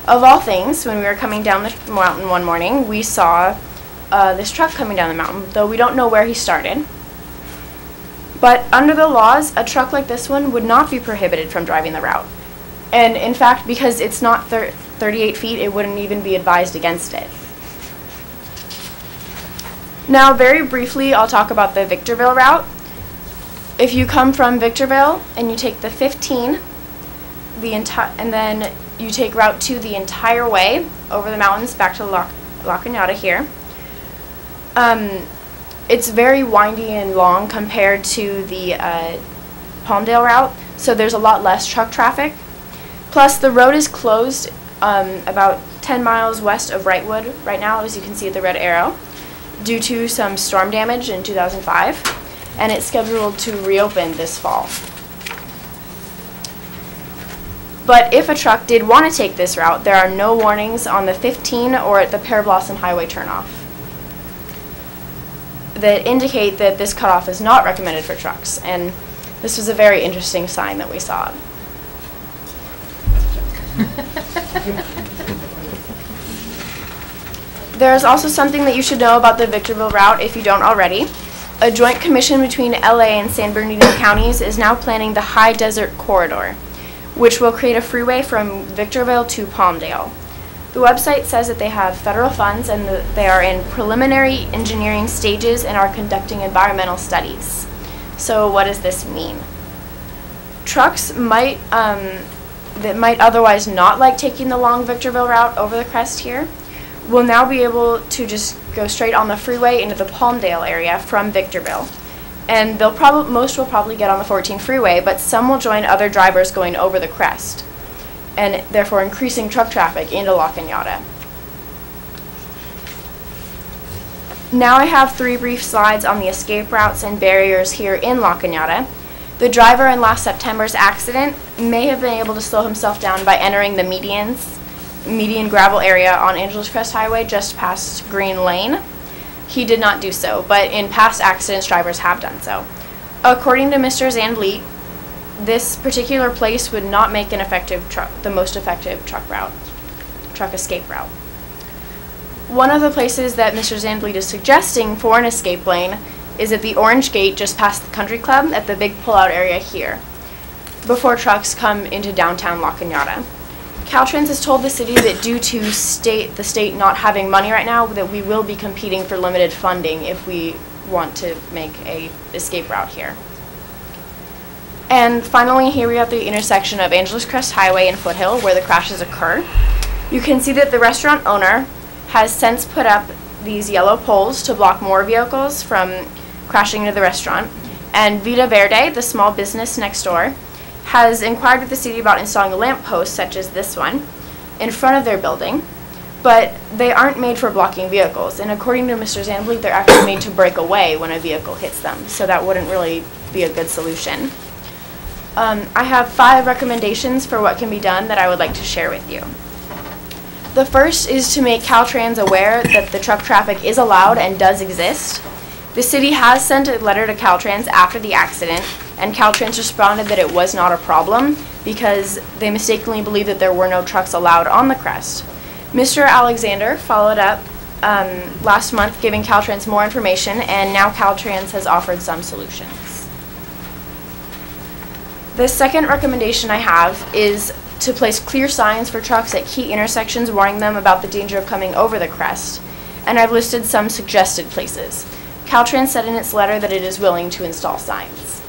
Of all things, when we were coming down the mountain one morning, we saw this truck coming down the mountain, though we don't know where he started. But under the laws, a truck like this one would not be prohibited from driving the route. And in fact, because it's not 38 feet, it wouldn't even be advised against it. Now, very briefly, I'll talk about the Victorville route. If you come from Victorville and you take the 15, and then you take Route 2 the entire way over the mountains back to La Cañada here, it's very windy and long compared to the Palmdale route, so there's a lot less truck traffic. Plus, the road is closed about 10 miles west of Wrightwood right now, as you can see at the red arrow, due to some storm damage in 2005, and it's scheduled to reopen this fall. But if a truck did want to take this route, there are no warnings on the 15 or at the Pear Blossom Highway turnoff that indicate that this cutoff is not recommended for trucks, and this was a very interesting sign that we saw. There's also something that you should know about the Victorville route if you don't already. A joint commission between LA and San Bernardino counties is now planning the High Desert Corridor, which will create a freeway from Victorville to Palmdale. The website says that they have federal funds and that they are in preliminary engineering stages and are conducting environmental studies. So what does this mean? Trucks that might otherwise not like taking the long Victorville route over the crest here will now be able to just go straight on the freeway into the Palmdale area from Victorville. And most will probably get on the 14 freeway, but some will join other drivers going over the crest, and therefore increasing truck traffic into La Cañada. Now I have 3 brief slides on the escape routes and barriers here in La Cañada. The driver in last September's accident may have been able to slow himself down by entering the median gravel area on Angeles Crest Highway just past Green Lane. He did not do so, but in past accidents, drivers have done so. According to Mr. Zandvliet, this particular place would not make the most effective truck escape route. One of the places that Mr. Zandvliet is suggesting for an escape lane is at the Orange Gate just past the Country Club at the big pullout area here, before trucks come into downtown La Cañada. Caltrans has told the city that due to the state not having money right now, that we will be competing for limited funding if we want to make a escape route here. And finally, here we are at the intersection of Angeles Crest Highway and Foothill, where the crashes occur. You can see that the restaurant owner has since put up these yellow poles to block more vehicles from crashing into the restaurant. And Vida Verde, the small business next door, has inquired with the city about installing a lamp post such as this one in front of their building, but they aren't made for blocking vehicles, and according to Mr. Zandvliet, they're actually made to break away when a vehicle hits them, so that wouldn't really be a good solution. I have 5 recommendations for what can be done that I would like to share with you. The first is to make Caltrans aware that the truck traffic is allowed and does exist. The city has sent a letter to Caltrans after the accident, and Caltrans responded that it was not a problem because they mistakenly believed that there were no trucks allowed on the crest. Mr. Alexander followed up last month giving Caltrans more information, and now Caltrans has offered some solutions. The second recommendation I have is to place clear signs for trucks at key intersections warning them about the danger of coming over the crest, and I've listed some suggested places. Caltrans said in its letter that it is willing to install signs.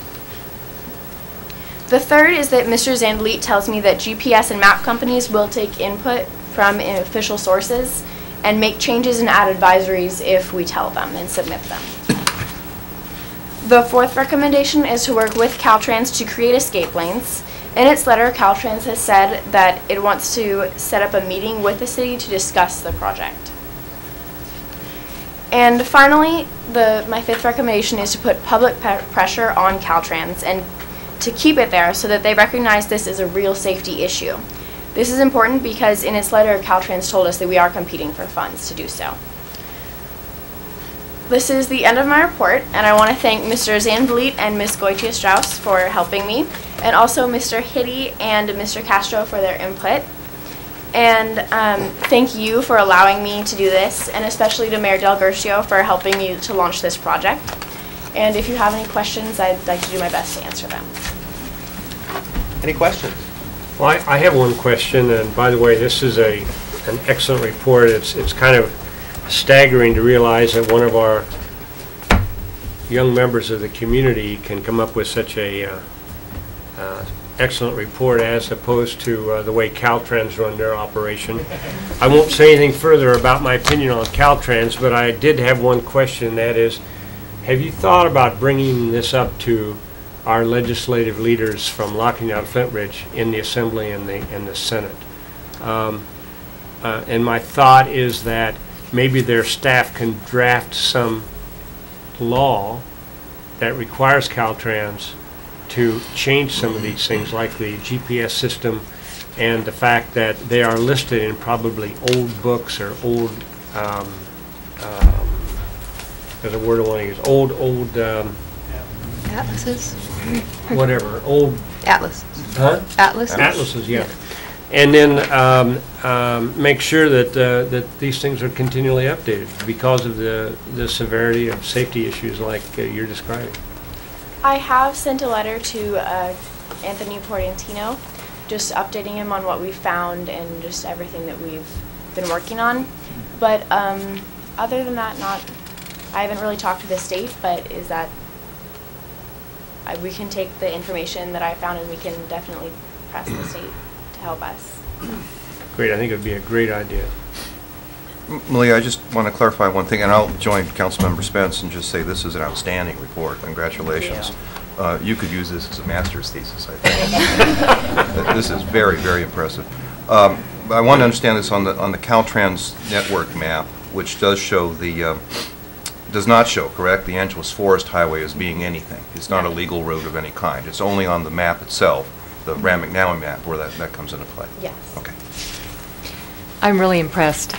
The third is that Mr. Zandvliet tells me that GPS and map companies will take input from official sources and make changes and add advisories if we tell them and submit them. The fourth recommendation is to work with Caltrans to create escape lanes. In its letter, Caltrans has said that it wants to set up a meeting with the city to discuss the project. And finally, my fifth recommendation is to put public pressure on Caltrans and to keep it there so that they recognize this is a real safety issue. This is important because in its letter, Caltrans told us that we are competing for funds to do so. This is the end of my report, and I want to thank Mr. Zandvliet and Ms. Goitia-Strauss for helping me, and also Mr. Hitty and Mr. Castro for their input. And thank you for allowing me to do this, and especially to Mayor Del Gercio for helping me to launch this project. And if you have any questions, I'd like to do my best to answer them. Any questions? Well, I have one question, and by the way, this is an excellent report. It's kind of staggering to realize that one of our young members of the community can come up with such a excellent report as opposed to the way Caltrans run their operation. I won't say anything further about my opinion on Caltrans, but I did have one question, that is, have you thought about bringing this up to our legislative leaders from La Cañada Flintridge in the Assembly and the Senate? And my thought is that maybe their staff can draft some law that requires Caltrans to change some of these things, like the GPS system and the fact that they are listed in probably old books or old, there's a word I want to use, old, Atlases? whatever, old, Atlas. huh? Atlases? Atlases, yeah. And then make sure that that these things are continually updated because of the severity of safety issues like you're describing. I have sent a letter to Anthony Portantino, just updating him on what we found and just everything that we've been working on. But other than that, I haven't really talked to the state, but is that we can take the information that I found and we can definitely press the state to help us. Great, I think it would be a great idea. Malia, I just want to clarify one thing, and I'll join Councilmember Spence and just say this is an outstanding report. Congratulations. You could use this as a master's thesis, I think. This is very, very impressive. I want to understand this on the Caltrans network map, which does show does not show, correct, the Angeles Forest Highway as being anything. It's not a legal road of any kind. It's only on the map itself, the Ram McNally map, where that comes into play. Yes. Okay. I'm really impressed.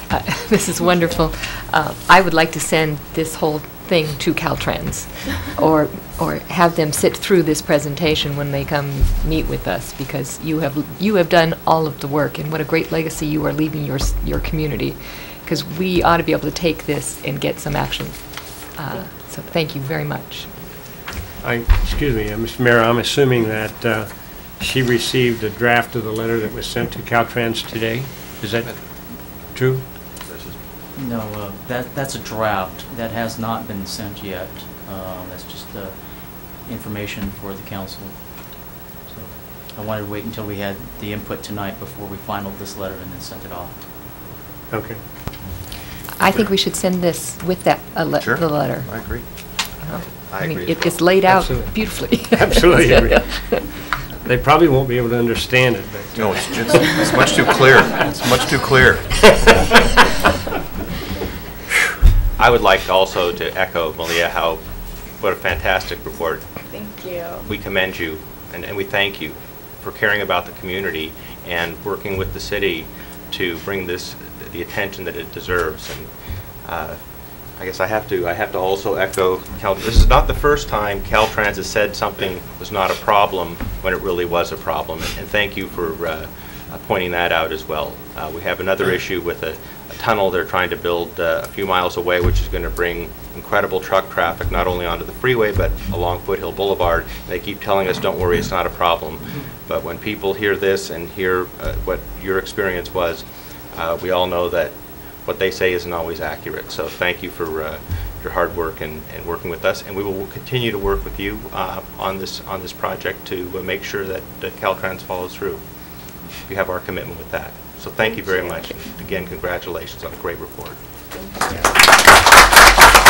This is wonderful. I would like to send this whole thing to Caltrans or have them sit through this presentation when they come meet with us, because you have done all of the work, and what a great legacy you are leaving your community, because we ought to be able to take this and get some action. So thank you very much. Excuse me, Mr. Mayor, I'm assuming that she received a draft of the letter that was sent to Caltrans today. Is that true? No, that's a draft. That has not been sent yet. That's just information for the council. So I wanted to wait until we had the input tonight before we finalized this letter and then sent it off. Okay. I think we should send this with that Sure. the letter. I agree. I agree. It's laid out Absolutely. beautifully. Absolutely agree. They probably won't be able to understand it, but No, it's much too clear. It's much too clear. I would like also to echo, Malia, what a fantastic report. Thank you. We commend you and we thank you for caring about the community and working with the city to bring this the attention that it deserves. And I guess I have to also echo, this is not the first time Caltrans has said something was not a problem when it really was a problem, and thank you for pointing that out as well. We have another issue with a tunnel they're trying to build a few miles away, which is going to bring incredible truck traffic not only onto the freeway but along Foothill Boulevard. And they keep telling us, don't worry, it's not a problem. But when people hear this and hear what your experience was, we all know that what they say isn't always accurate. So thank you for your hard work and working with us, and we will continue to work with you on this project to make sure that Caltrans follows through. You have our commitment with that. So thank you very much. And again, congratulations on a great report. Thank you.